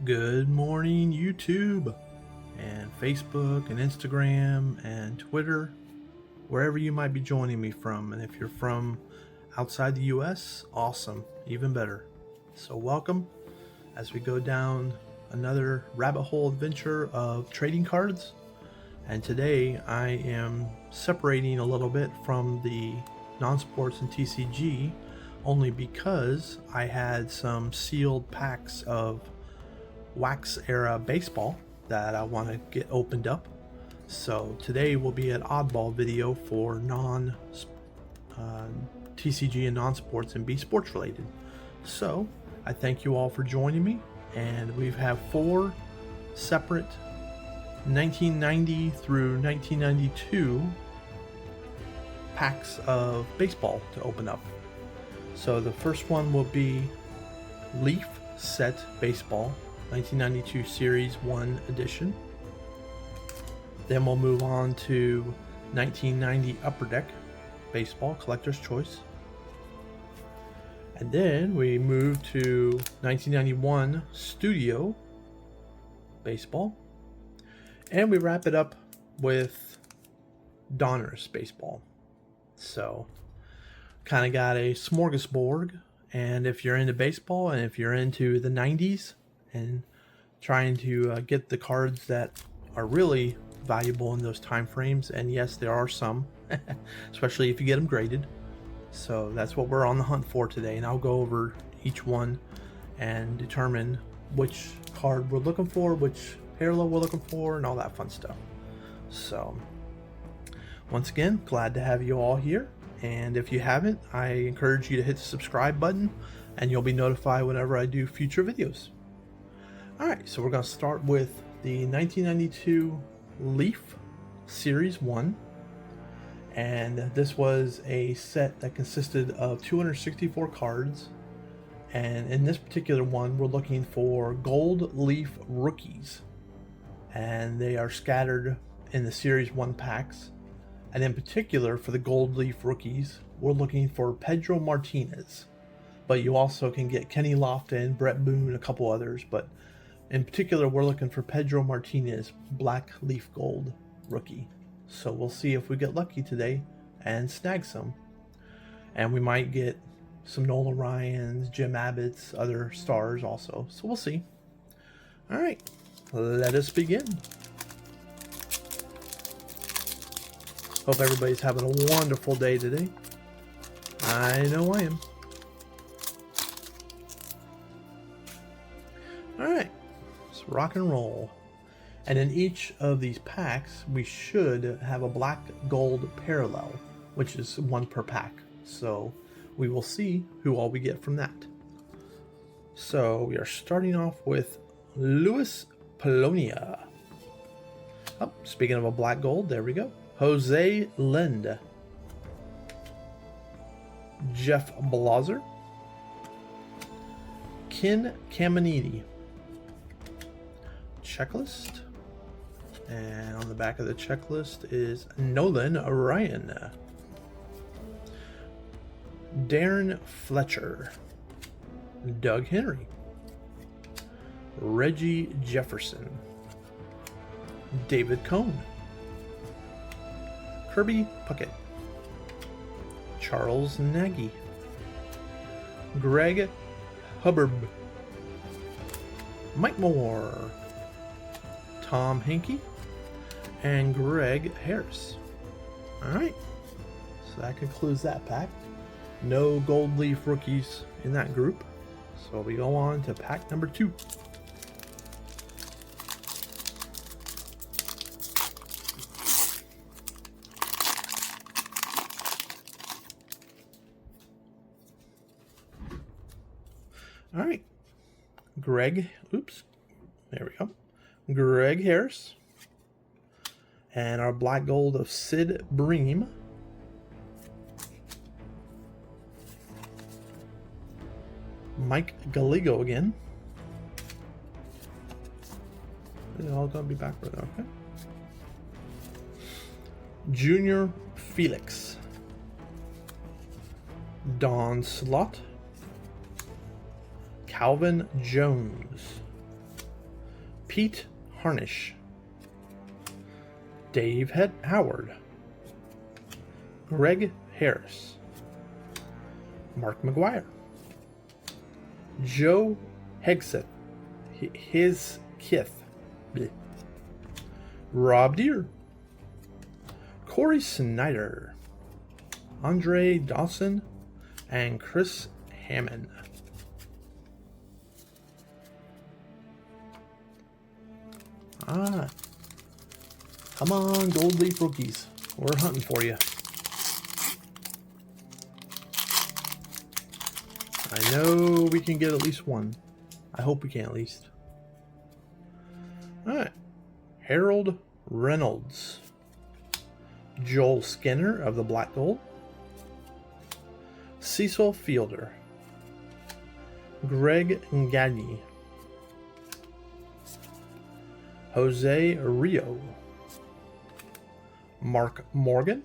Good morning, YouTube, and Facebook, and Instagram, and Twitter, wherever you might be joining me from. And if you're from outside the US, awesome, even better. So, welcome as we go down another rabbit hole adventure of trading cards. And today I am separating a little bit from the non-sports and TCG only because I had some sealed packs of wax era baseball that I want to get opened up. So today will be an oddball video for non TCG and non-sports and be sports related. So I thank you all for joining me, and we have 4 separate 1990 through 1992 packs of baseball to open up. So the first one will be Leaf Set Baseball 1992 Series 1 edition. Then we'll move on to 1990 Upper Deck Baseball Collector's Choice. And then we move to 1991 Studio Baseball. And we wrap it up with Donruss Baseball. So, kind of got a smorgasbord. And if you're into baseball and if you're into the 90s and trying to get the cards that are really valuable in those time frames, and yes, there are some, especially if you get them graded. So that's what we're on the hunt for today, and I'll go over each one and determine which card we're looking for, which parallel we're looking for, and all that fun stuff. So once again, glad to have you all here. And if you haven't, I encourage you to hit the subscribe button and you'll be notified whenever I do future videos. Alright, so we're going to start with the 1992 Leaf Series 1. And this was a set that consisted of 264 cards. And in this particular one, we're looking for Gold Leaf Rookies. And they are scattered in the Series 1 packs. And in particular, for the Gold Leaf Rookies, we're looking for Pedro Martinez. But you also can get Kenny Lofton, Brett Boone, a couple others. But in particular, we're looking for Pedro Martinez, Black Leaf Gold Rookie. So we'll see if we get lucky today and snag some. And we might get some Nolan Ryans, Jim Abbott's, other stars also. So we'll see. Alright, let us begin. Hope everybody's having a wonderful day today. I know I am. Alright, let's rock and roll. And in each of these packs, we should have a black gold parallel, which is 1 per pack. So we will see who all we get from that. So we are starting off with Luis Polonia. Oh, speaking of a black gold, there we go. Jose Lind, Jeff Blazer, Ken Caminiti. Checklist, and on the back of the checklist is Nolan Ryan, Darren Fletcher, Doug Henry, Reggie Jefferson, David Cohn, Kirby Puckett, Charles Nagy, Greg Hubbard, Mike Moore, Tom Henke, and Greg Harris. Alright, so that concludes that pack. No Gold Leaf Rookies in that group. So we go on to pack number 2. Alright, Greg Harris, and our black gold of Sid Bream, Mike Gallego again. They're all gonna be backward, okay. Junior Felix, Don Slott, Calvin Jones, Pete Harnish, Dave Howard, Greg Harris, Mark McGuire, Joe Hegseth, his Kith, bleh. Rob Deere, Corey Snyder, Andre Dawson, and Chris Hammond. Ah, come on, Gold Leaf rookies. We're hunting for you. I know we can get at least one. I hope we can at least. All right. Harold Reynolds, Joel Skinner of the Black Gold, Cecil Fielder, Greg Gagne, Jose Rio, Mark Morgan,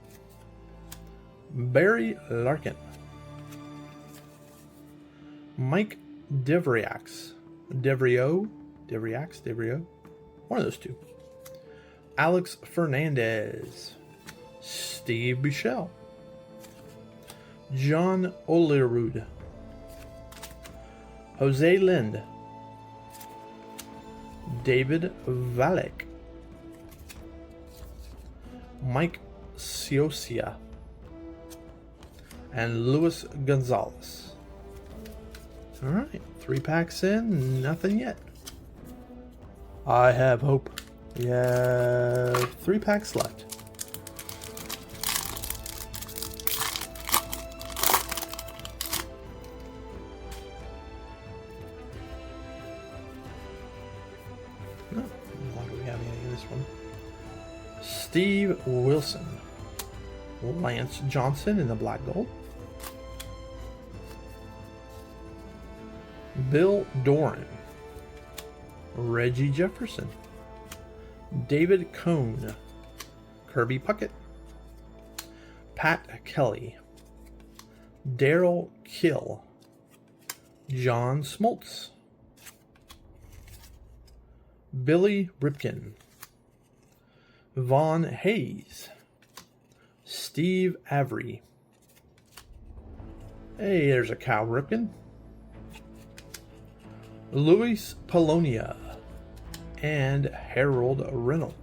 Barry Larkin, Mike Devriax, one of those two, Alex Fernandez, Steve Bichelle, John Olerud, Jose Lind, David Valek, Mike Siosia, and Luis Gonzalez. All right, 3 packs in, nothing yet. I have hope. We have 3 packs left. No, why do we have anything in this one? Steve Wilson, Lance Johnson in the Black Gold, Bill Doran, Reggie Jefferson, David Cohn, Kirby Puckett, Pat Kelly, Daryl Kill, John Smoltz, Billy Ripken, Vaughn Hayes, Steve Avery. Hey, there's a Cal Ripken. Luis Polonia and Harold Reynolds.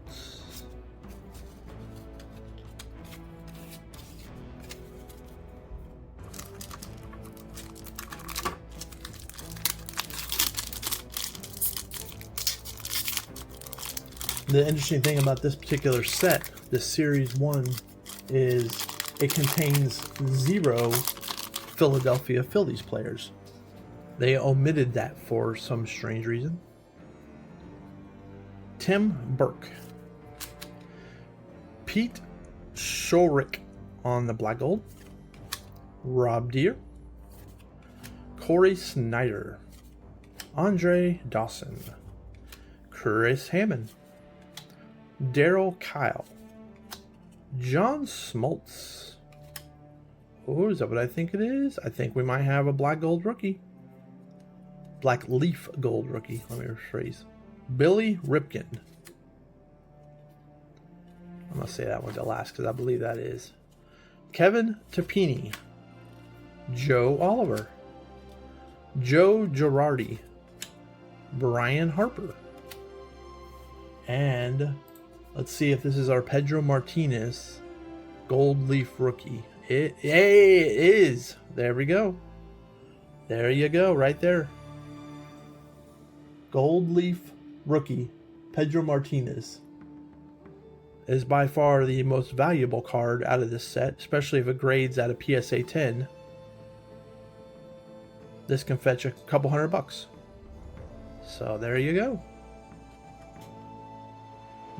The interesting thing about this particular set, this Series 1, is it contains 0 Philadelphia Phillies players. They omitted that for some strange reason. Tim Burke, Pete Shorick on the Black Gold, Rob Deere, Corey Snyder, Andre Dawson, Chris Hammond, Daryl Kyle, John Smoltz. Oh, is that what I think it is? I think we might have a Black Gold rookie. Black Leaf Gold rookie, let me rephrase. Billy Ripken. I'm going to say that one to last because I believe that is. Kevin Tapini. Joe Oliver. Joe Girardi. Brian Harper. And let's see if this is our Pedro Martinez Gold Leaf rookie. It is. There we go. There you go, right there. Gold Leaf rookie Pedro Martinez is by far the most valuable card out of this set, especially if it grades at a PSA 10. This can fetch a couple $100. So there you go.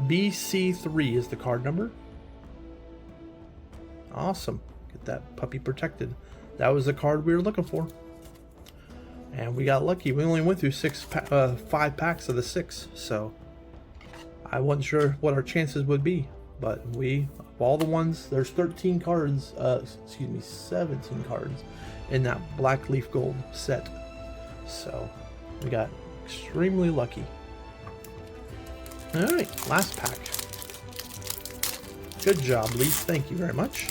BC3 is the card number. Awesome. Get that puppy protected. That was the card we were looking for. And we got lucky. We only went through 5 packs of the 6, so I wasn't sure what our chances would be. But we, of all the ones, there's 13 cards, 17 cards in that Black Leaf Gold set. So we got extremely lucky. All right, last pack. Good job, Leaf. Thank you very much.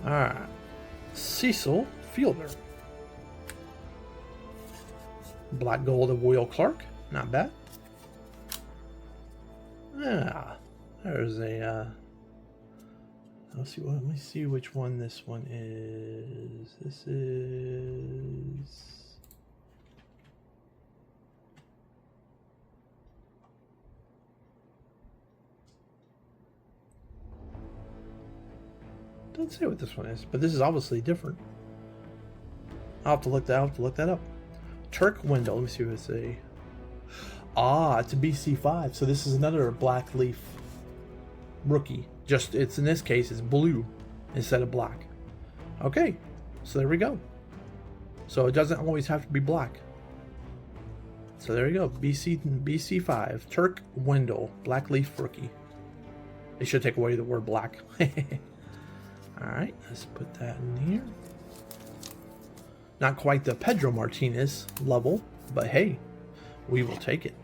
All right, Cecil Fielder. Black gold of Will Clark. Not bad. Yeah, there's a. Let me see which one this one is. This is. Don't say what this one is, but this is obviously different. I'll have to look that up. Turk window. Let me see what it's a. Ah, it's a BC5. So this is another black leaf rookie. Just it's in this case it's blue instead of black. Okay, so there we go. So it doesn't always have to be black. So there you go. BC5 Turk window black leaf rookie. They should take away the word black. All right, let's put that in here. Not quite the Pedro Martinez level, but hey, we will take it.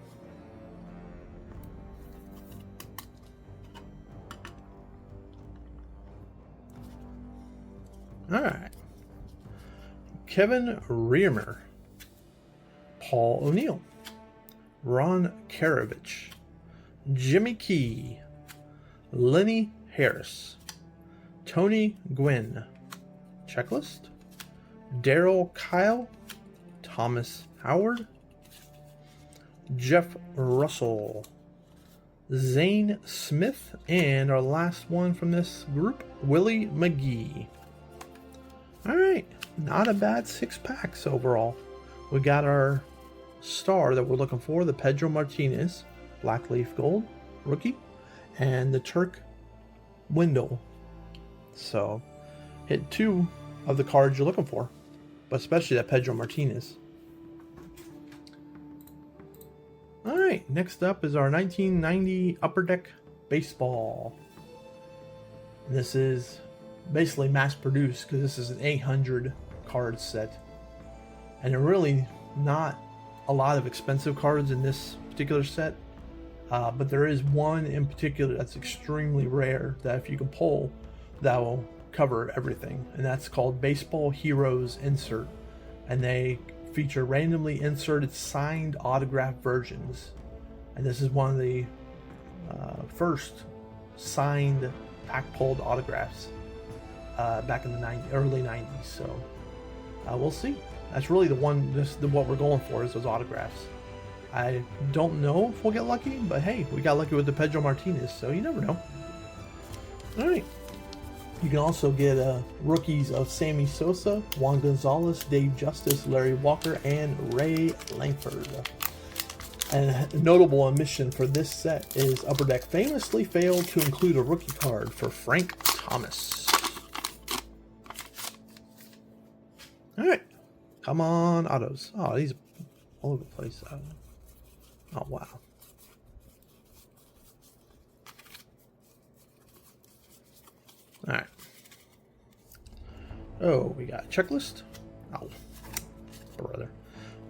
All right. Kevin Reamer, Paul O'Neill, Ron Karavich, Jimmy Key, Lenny Harris, Tony Gwynn, checklist, Daryl Kyle, Thomas Howard, Jeff Russell, Zane Smith, and our last one from this group, Willie McGee. All right, not a bad 6 packs overall. We got our star that we're looking for, the Pedro Martinez, Black Leaf Gold rookie, and the Turk window. So, hit 2 of the cards you're looking for, but especially that Pedro Martinez. All right, next up is our 1990 Upper Deck Baseball. And this is basically mass produced because this is an 800 card set, and there are really not a lot of expensive cards in this particular set, but there is one in particular that's extremely rare that if you can pull, that will cover everything, and that's called Baseball Heroes Insert, and they feature randomly inserted signed autograph versions, and this is one of the first signed pack pulled autographs back in the early 90s. So we'll see. That's really the one. What we're going for is those autographs. I don't know if we'll get lucky, but hey, we got lucky with the Pedro Martinez, so you never know. All right. You can also get rookies of Sammy Sosa, Juan Gonzalez, Dave Justice, Larry Walker, and Ray Langford. And a notable omission for this set is Upper Deck famously failed to include a rookie card for Frank Thomas. All right, come on, autos. Oh, these are all over the place. Oh, wow. All right. Oh, we got checklist. Oh, brother.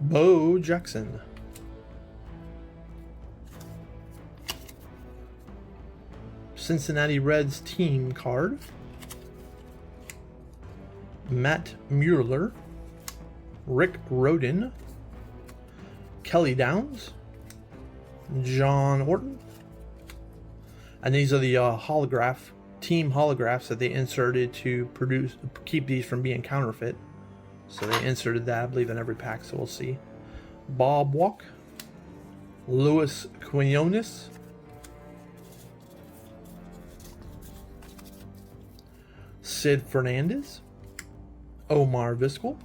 Bo Jackson. Cincinnati Reds team card. Matt Mueller. Rick Rodin. Kelly Downs. John Orton. And these are the team holographs that they inserted to keep these from being counterfeit. So they inserted that, I believe, in every pack, so we'll see. Bob Walk. Luis Quinones. Sid Fernandez. Omar Vizquel.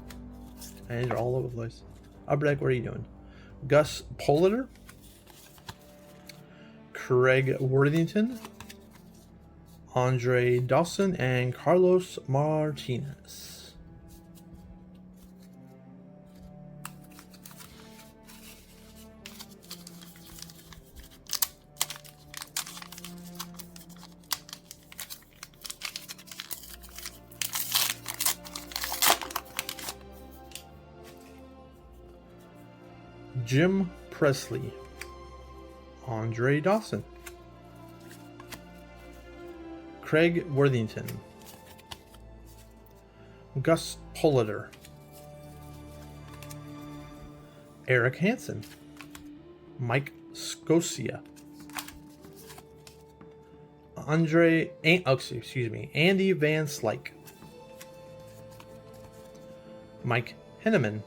And they're all over the place. Upper Deck, what are you doing? Gus Politer. Craig Worthington. Andre Dawson and Carlos Martinez. Jim Presley, Andre Dawson, Craig Worthington, Gus Polliter, Eric Hansen, Mike Scotia, Andy Van Slyke, Mike Henneman,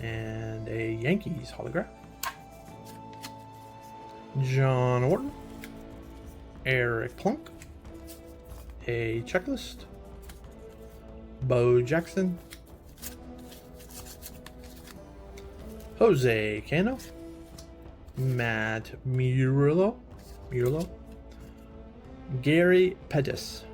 and a Yankees holograph, John Orton, Eric Plunk, a checklist, Bo Jackson, Jose Cano, Matt Murillo, Gary Pettis,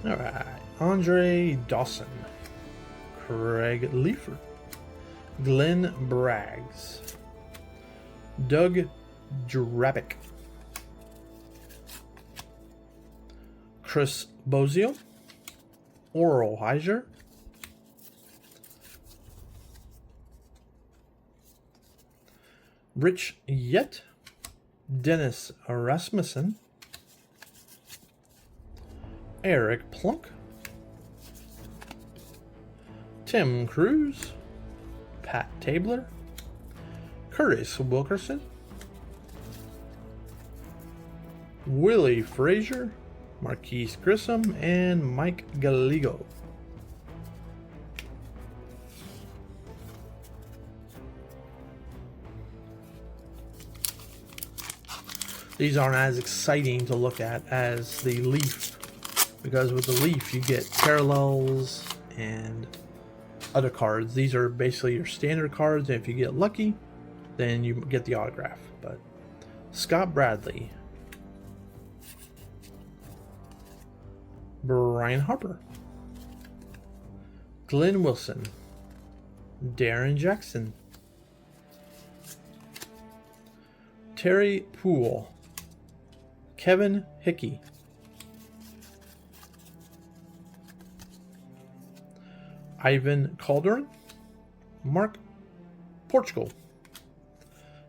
all right, Andre Dawson, Craig Leifert, Glenn Braggs, Doug Drabick, Chris Bozio, Oral Heiser, Rich Yett, Dennis Rasmussen, Eric Plunk, Tim Cruz, Pat Tabler, Curtis Wilkerson, Willie Frazier, Marquise Grissom, and Mike Gallego. These aren't as exciting to look at as the Leaf, because with the Leaf you get parallels and other cards. These are basically your standard cards, and if you get lucky, then you get the autograph. But Scott Bradley, Brian Harper, Glenn Wilson, Darren Jackson, Terry Poole, Kevin Hickey, Ivan Calderon, Mark Portugal,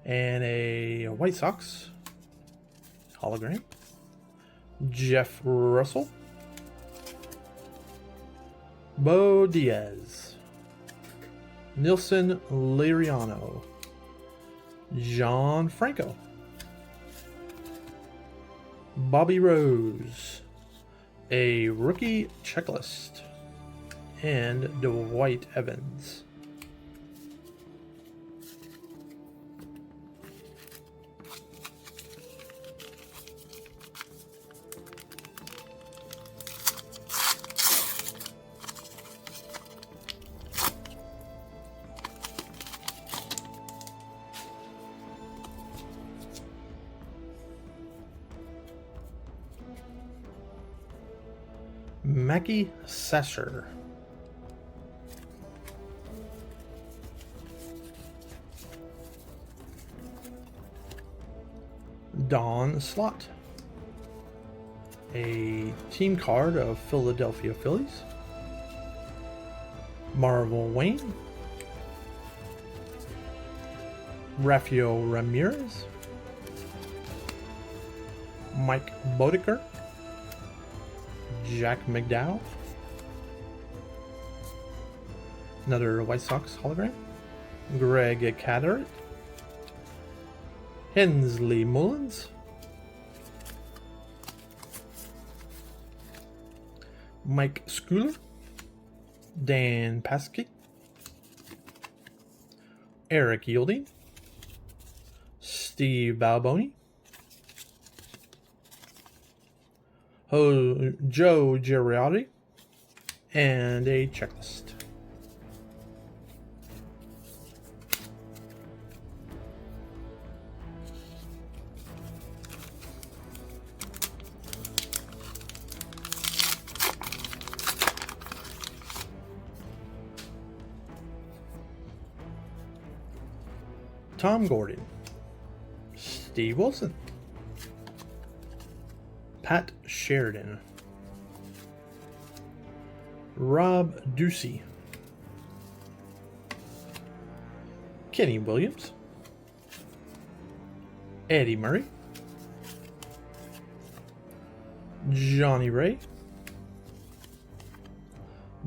and a White Sox hologram, Jeff Russell, Bo Diaz, Nilson Liriano, John Franco, Bobby Rose, a rookie checklist, and Dwight Evans. Mackie Sasser, Don Slott, a team card of Philadelphia Phillies, Marvel Wayne, Rafael Ramirez, Mike Boddicker, Jack McDowell, another White Sox hologram, Greg Caderet, Hensley Mullins, Mike Schooler, Dan Paskey, Eric Yielding, Steve Balboni, Joe Girardi, and a checklist. Tom Gordon, Steve Wilson, Pat Sheridan, Rob Ducey, Kenny Williams, Eddie Murray, Johnny Ray,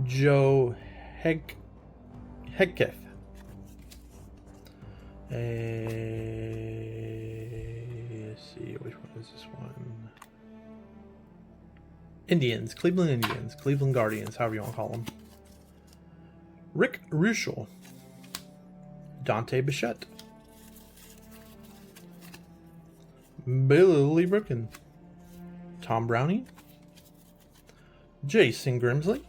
Joe Hegketh, let's see, which one is this one? Indians, Cleveland Indians, Cleveland Guardians, however you want to call them. Rick Ruschel, Dante Bichette, Billy Brooken, Tom Browning, Jason Grimsley,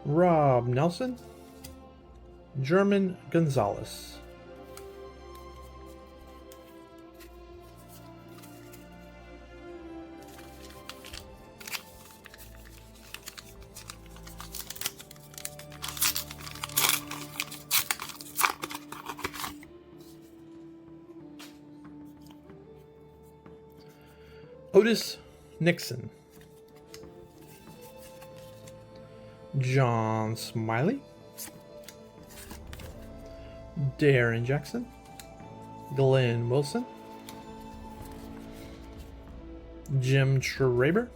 Rob Nelson, German Gonzalez. Otis Nixon, John Smiley, Darren Jackson, Glenn Wilson, Jim Schreiber,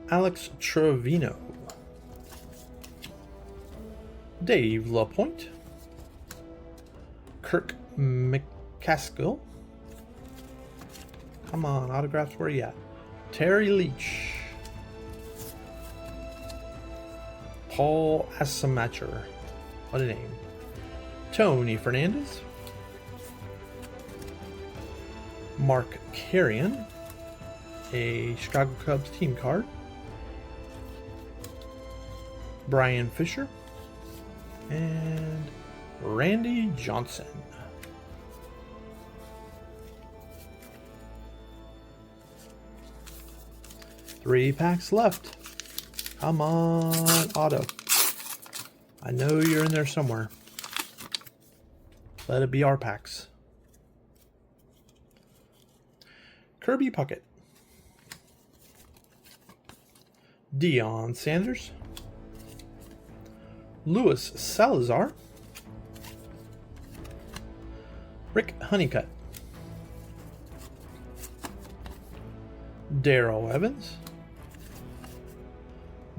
Alex Trevino, Dave LaPointe, Kirk McCaskill. Come on, autographs, where you at? Terry Leach, Paul Asamacher, what a name. Tony Fernandez, Mark Carrion, a Chicago Cubs team card, Brian Fisher, and Randy Johnson. Three packs left. Come on, auto. I know you're in there somewhere. Let it be our packs. Kirby Puckett, Deion Sanders, Luis Salazar, Rick Honeycutt, Darrell Evans,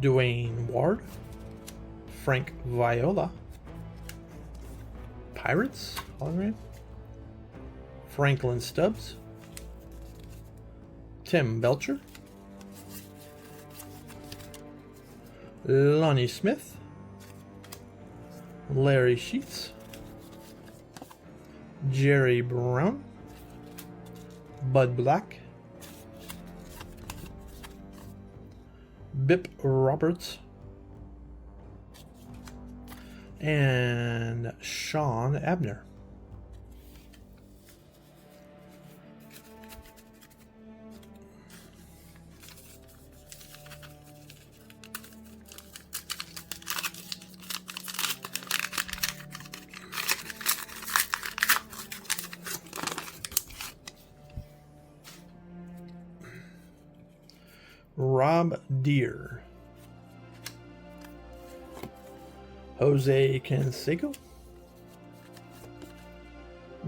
Dwayne Ward, Frank Viola, Pirates hologram, Franklin Stubbs, Tim Belcher, Lonnie Smith, Larry Sheets, Jerry Brown, Bud Black, Bip Roberts, and Sean Abner. Rob Deere, Jose Canseco,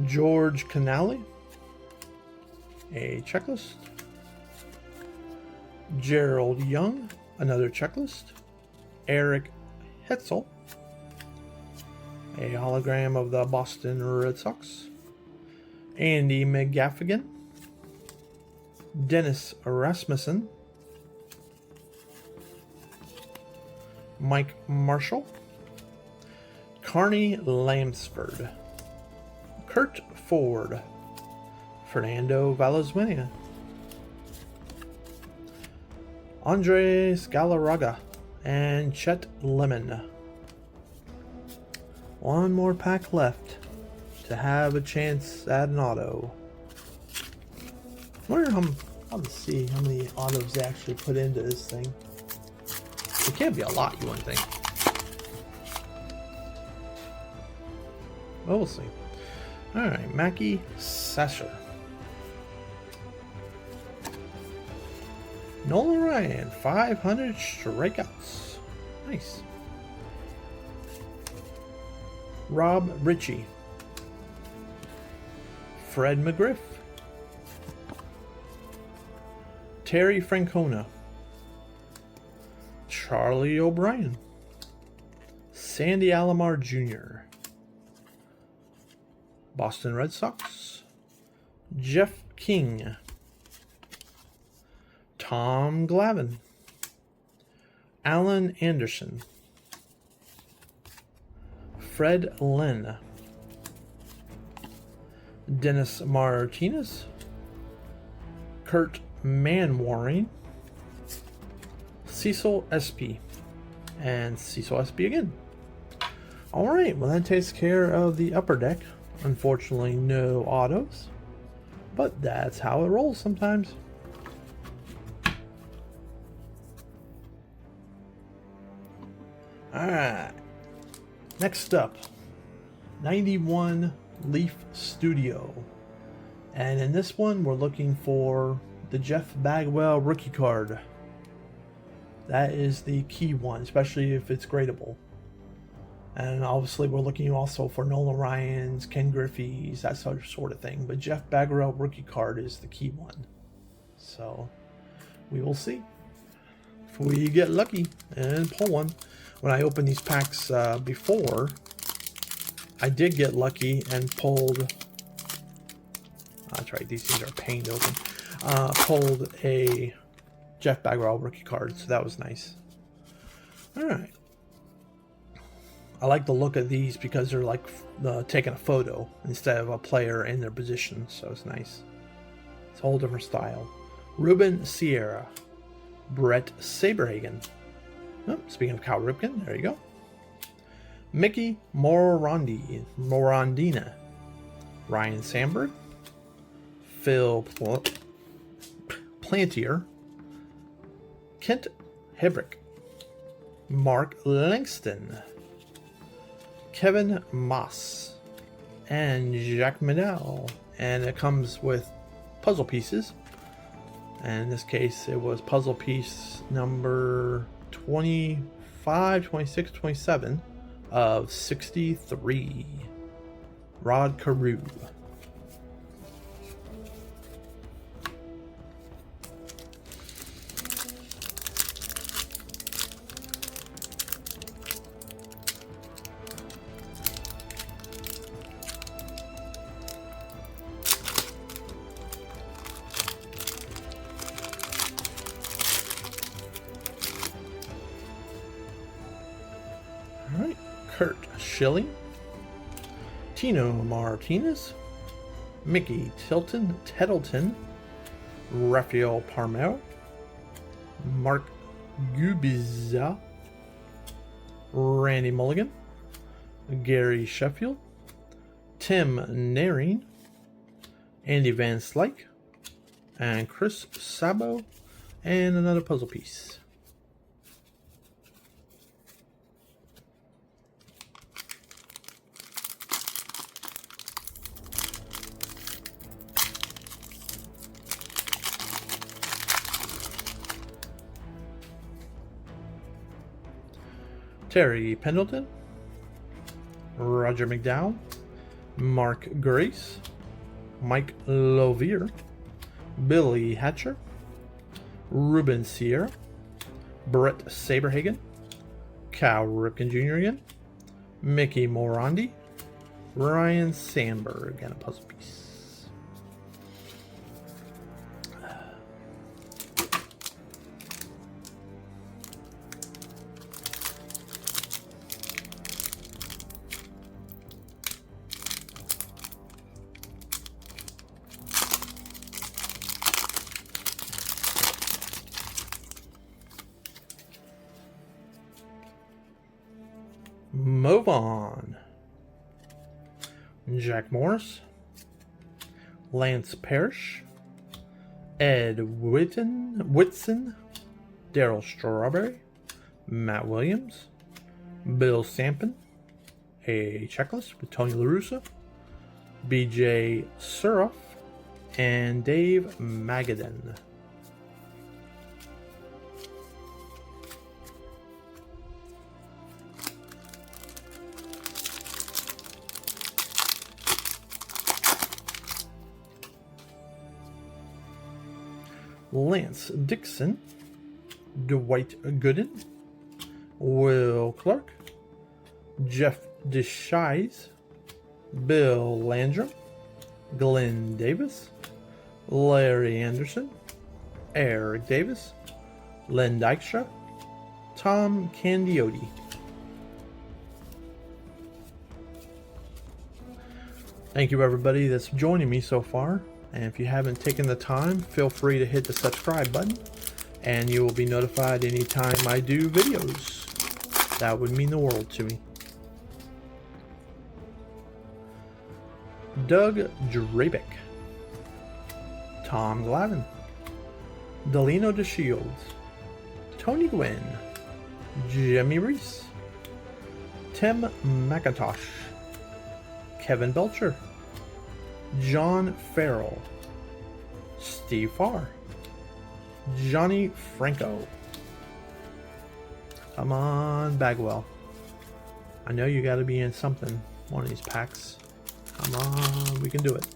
George Canale, a checklist, Gerald Young, another checklist, Eric Hetzel, a hologram of the Boston Red Sox, Andy McGaffigan, Dennis Rasmussen, Mike Marshall, Carney Lamsford, Kurt Ford, Fernando Valenzuela, Andres Galarraga, and Chet Lemon. One more pack left to have a chance at an auto. I wonder I'll see how many autos they actually put into this thing. It can't be a lot, you wouldn't think. Well, we'll see. Alright, Mackie Sasser. Nolan Ryan, 500 strikeouts. Nice. Rob Ritchie. Fred McGriff. Terry Francona. Charlie O'Brien. Sandy Alomar Jr. Boston Red Sox. Jeff King. Tom Glavine. Alan Anderson. Fred Lynn. Dennis Martinez. Kurt Manwaring. Cecil Espy. And Cecil Espy again. Alright, well that takes care of the upper deck. Unfortunately, no autos. But that's how it rolls sometimes. Alright. Next up, 91 Leaf Studio. And in this one, we're looking for the Jeff Bagwell rookie card. That is the key one, especially if it's gradable. And obviously, we're looking also for Nolan Ryan's, Ken Griffey's, that sort of thing. But Jeff Bagwell rookie card is the key one. So, we will see if we get lucky and pull one. When I opened these packs before, I did get lucky and pulled. That's right, these things are a pain to open. Pulled a Jeff Bagwell rookie card, so that was nice. All right. I like the look of these because they're like taking a photo instead of a player in their position, so it's nice. It's a whole different style. Ruben Sierra, Brett Saberhagen. Oh, speaking of Cal Ripken, there you go. Mickey Morandina, Ryan Sandberg, Phil Plantier, Kent Hebrick, Mark Langston, Kevin Moss, and Jacques Medel. And it comes with puzzle pieces. And in this case, it was puzzle piece number 25, 26, 27 of 63. Rod Carew. Alright, Kurt Schilling, Tino Martinez, Mickey Tettleton, Rafael Palmeiro, Mark Gubiza, Randy Mulligan, Gary Sheffield, Tim Naring, Andy Van Slyke, and Chris Sabo, and another puzzle piece. Terry Pendleton, Roger McDowell, Mark Grace, Mike Lovier, Billy Hatcher, Ruben Sierra, Brett Saberhagen, Cal Ripken Jr. again, Mickey Morandi, Ryan Sandberg, and a puzzle piece. Move on. Jack Morris, Lance Parrish, Ed Whitson, Darryl Strawberry, Matt Williams, Bill Sampson, a checklist with Tony La Russa, BJ Surf, and Dave Magadan. Lance Dixon, Dwight Gooden, Will Clark, Jeff Deschies, Bill Landrum, Glenn Davis, Larry Anderson, Eric Davis, Len Dykstra, Tom Candiotti. Thank you everybody that's joining me so far. And if you haven't taken the time, feel free to hit the subscribe button and you will be notified anytime I do videos. That would mean the world to me. Doug Drabick, Tom Glavin, Delino DeShields, Tony Gwynn, Jimmy Reese, Tim McIntosh, Kevin Belcher, John Farrell, Steve Farr, Johnny Franco. Come on, Bagwell. I know you got to be in something, one of these packs. Come on, we can do it.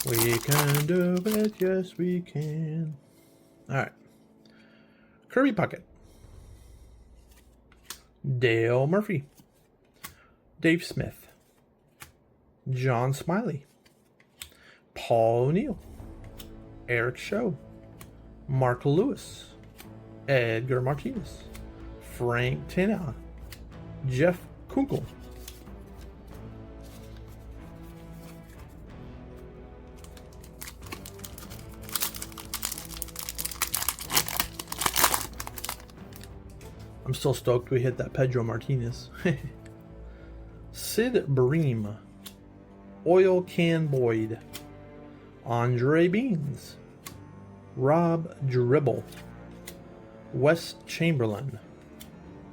We can do it, yes we can. Alright. Kirby Puckett, Dale Murphy, Dave Smith, John Smiley, Paul O'Neill, Eric Show, Mark Lewis, Edgar Martinez, Frank Tana, Jeff Kunkel, I'm still stoked we hit that Pedro Martinez. Sid Bream, Oil Can Boyd, Andre Beans, Rob Dribble, Wes Chamberlain,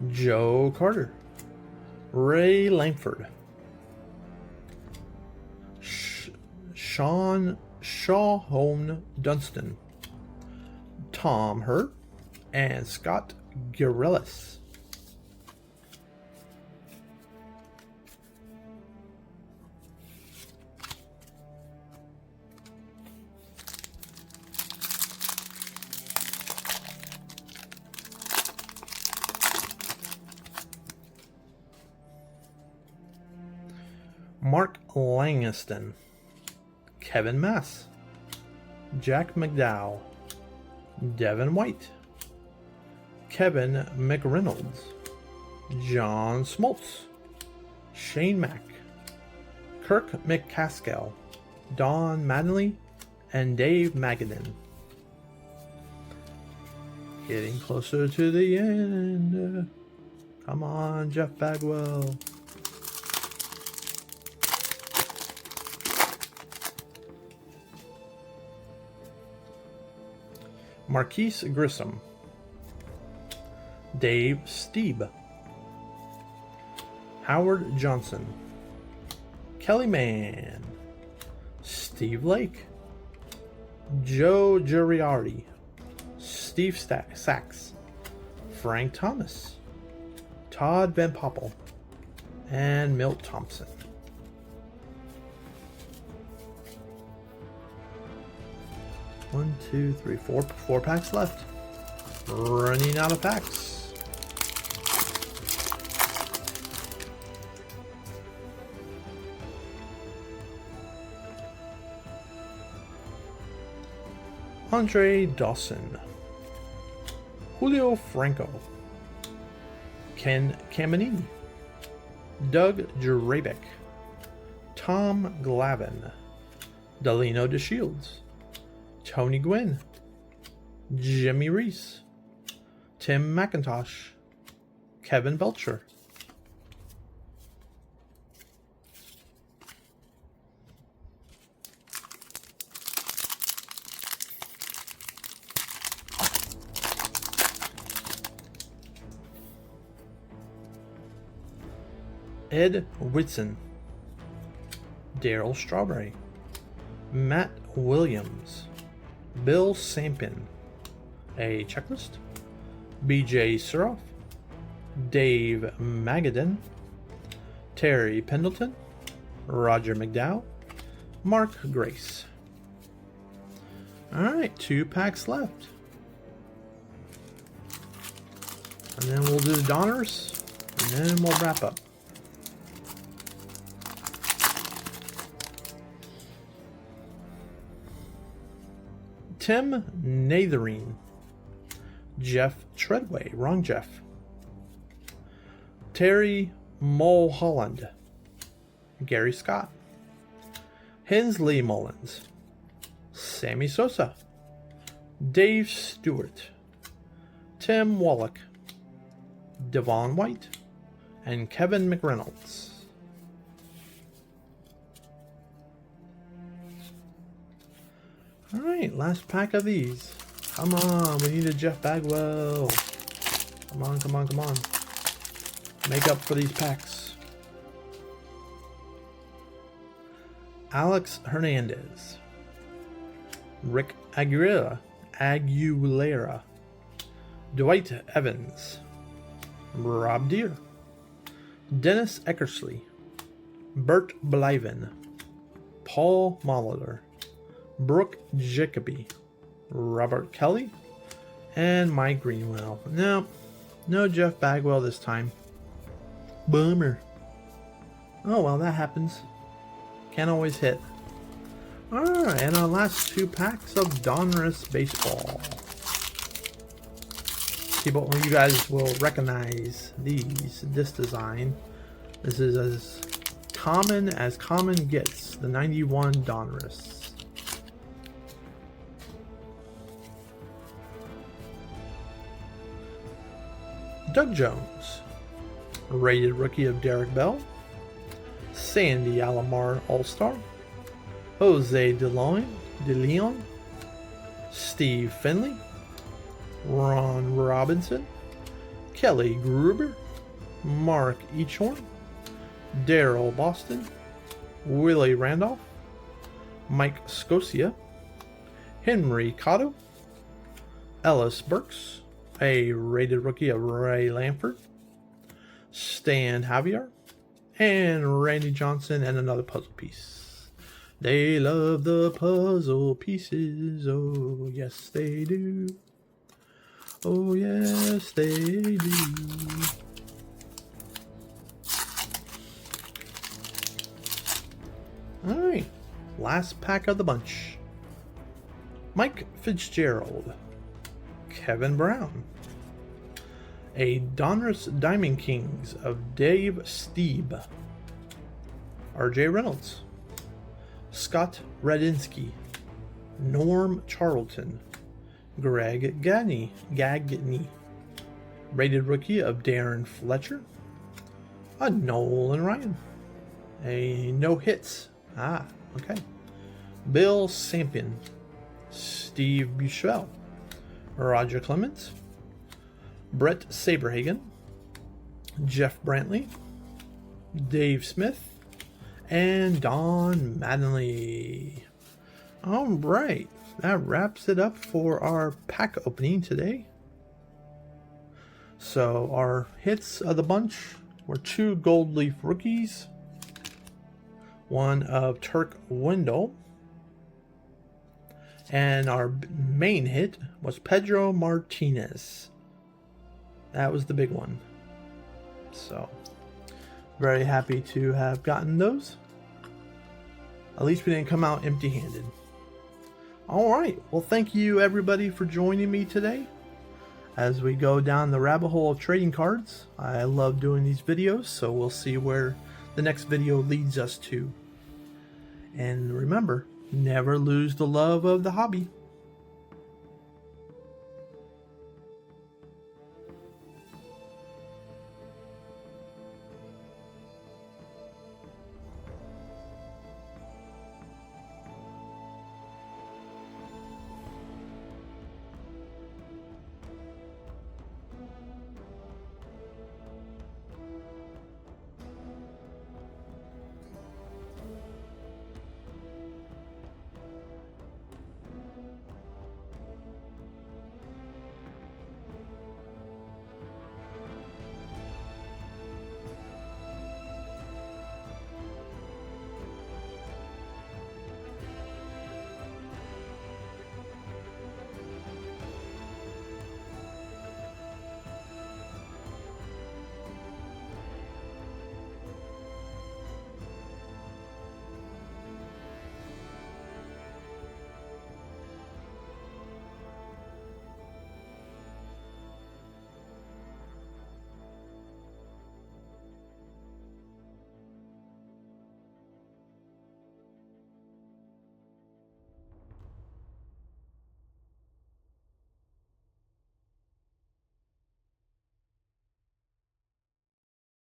Joe Carter, Ray Langford, Sean Shawhone Dunstan, Tom Hurt, and Scott Girelis. Mark Langiston, Kevin Mass, Jack McDowell, Devin White, Kevin McReynolds, John Smoltz, Shane Mack, Kirk McCaskill, Don Maddenley, and Dave Magadan. Getting closer to the end. Come on, Jeff Bagwell. Marquise Grissom, Dave Steeb, Howard Johnson, Kelly Mann, Steve Lake, Joe Giuliardi, Steve Sachs, Frank Thomas, Todd Van Poppel, and Milt Thompson. One, two, three, four packs left. Running out of packs. Andre Dawson, Julio Franco, Ken Caminini, Doug Drabick, Tom Glavin, Delino DeShields, Tony Gwynn, Jimmy Reese, Tim McIntosh, Kevin Belcher, Ed Whitson, Daryl Strawberry, Matt Williams, Bill Sampin, a checklist, BJ Suroff, Dave Magadan, Terry Pendleton, Roger McDowell, Mark Grace. Alright, 2 packs left. And then we'll do the Donruss, and then we'll wrap up. Tim Natherine, Jeff Treadway, wrong Jeff, Terry Mulholland, Gary Scott, Hensley Mullins, Sammy Sosa, Dave Stewart, Tim Wallach, Devon White, and Kevin McReynolds. Alright, last pack of these. Come on, we need a Jeff Bagwell. Come on, come on, come on. Make up for these packs. Alex Hernandez, Rick Aguilera, Dwight Evans, Rob Deere, Dennis Eckersley, Bert Blyven, Paul Molitor, Brooke Jacoby, Robert Kelly, and Mike Greenwell. No Jeff Bagwell this time. Bummer. Oh well, that happens. Can't always hit. Alright, and our last 2 packs of Donruss Baseball. People, you guys will recognize this design. This is as common gets, the 91 Donruss. Doug Jones, rated rookie of Derek Bell, Sandy Alomar All-Star, Jose De Leon, Steve Finley, Ron Robinson, Kelly Gruber, Mark Eachorn, Daryl Boston, Willie Randolph, Mike Scosia, Henry Cotto, Ellis Burks, a rated rookie of Ray Lanford, Stan Javier, and Randy Johnson, and another puzzle piece. They love the puzzle pieces, oh yes they do. Oh yes they do. Alright, last pack of the bunch. Mike Fitzgerald, Kevin Brown, a Donruss Diamond Kings of Dave Steeb, RJ Reynolds, Scott Radinsky, Norm Charlton, Greg Gagne, rated rookie of Darren Fletcher, a Nolan Ryan, a no hits, okay, Bill Sampin, Steve Buchel, Roger Clemens, Brett Saberhagen, Jeff Brantley, Dave Smith, and Don Mattingly. Alright, that wraps it up for our pack opening today. So our hits of the bunch were 2 Gold Leaf rookies, 1 of Turk Wendell, and our main hit was Pedro Martinez. That was the big one. So, very happy to have gotten those. At least we didn't come out empty-handed. Alright, well thank you everybody for joining me today as we go down the rabbit hole of trading cards. I love doing these videos, so we'll see where the next video leads us to. And remember, never lose the love of the hobby.